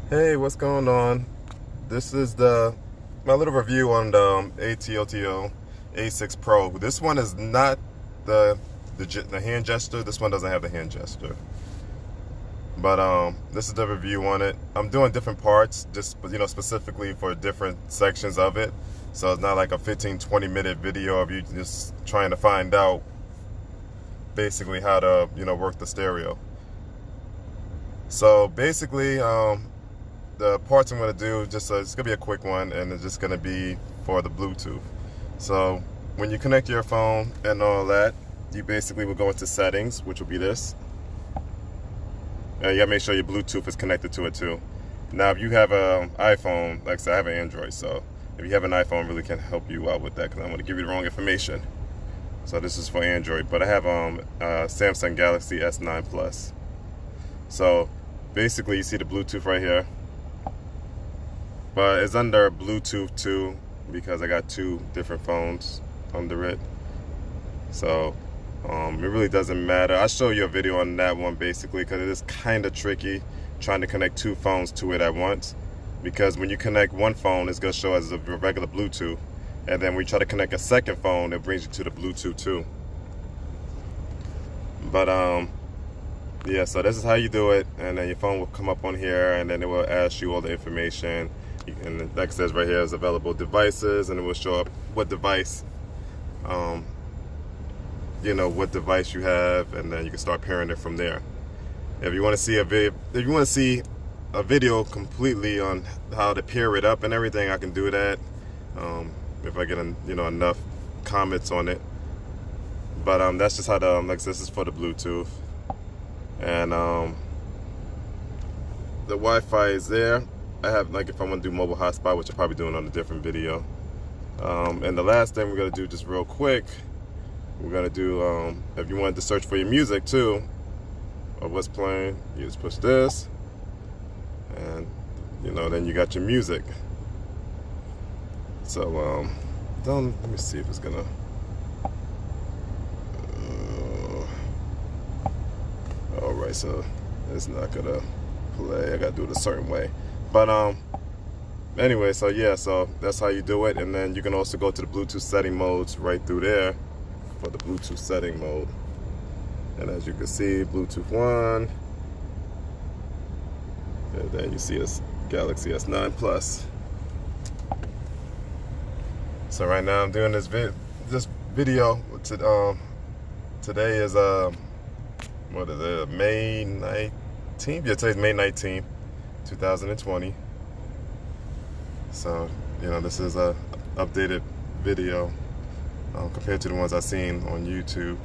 Hey, what's going on? This is my little review on the Atoto A6 Pro. This one is not the hand gesture. This one doesn't have the hand gesture. But this is the review on it. I'm doing different parts, just specifically for different sections of it. So it's not like a 15-20 minute video of you just trying to find out basically how to work the stereo. So basically, the parts I'm going to do, it's going to be a quick one, and it's just going to be for the Bluetooth. So when you connect your phone and all that, you basically will go into settings, which will be this. You got to make sure your Bluetooth is connected to it too. Now if you have an iPhone, like I said, I have an Android, so if you have an iPhone, I really can't help you out with that because I'm going to give you the wrong information. So this is for Android, but I have Samsung Galaxy S9 Plus. So basically you see the Bluetooth right here. But it's under Bluetooth 2 because I got two different phones under it. So it really doesn't matter. I'll show you a video on that one basically because it is kind of tricky trying to connect two phones to it at once. Because when you connect one phone, it's going to show as a regular Bluetooth. And then when you try to connect a second phone, it brings you to the Bluetooth 2. But yeah, so this is how you do it. And then your phone will come up on here and then it will ask you all the information. And like it says right here is available devices, and it will show up what device what device you have, and then you can start pairing it from there. If you want to see a video completely on how to pair it up and everything, I can do that if I get enough comments on it. But that's just how this is for the Bluetooth, and the Wi-Fi is there. I have, if I want to do mobile hotspot, which I'm probably doing on a different video. And the last thing we're going to do, just real quick, we're going to do, if you wanted to search for your music too, of what's playing, you just push this, and then you got your music. So let me see if it's gonna all right, so it's not gonna play. I gotta do it a certain way. But anyway, so yeah, so that's how you do it. And then you can also go to the Bluetooth setting modes right through there for the Bluetooth setting mode. And as you can see, Bluetooth 1, and then you see this Galaxy S9 Plus. So right now I'm doing this video. Today is what is it, May 19th? Yeah, today's May 19th, 2020. So this is a updated video compared to the ones I've seen on YouTube.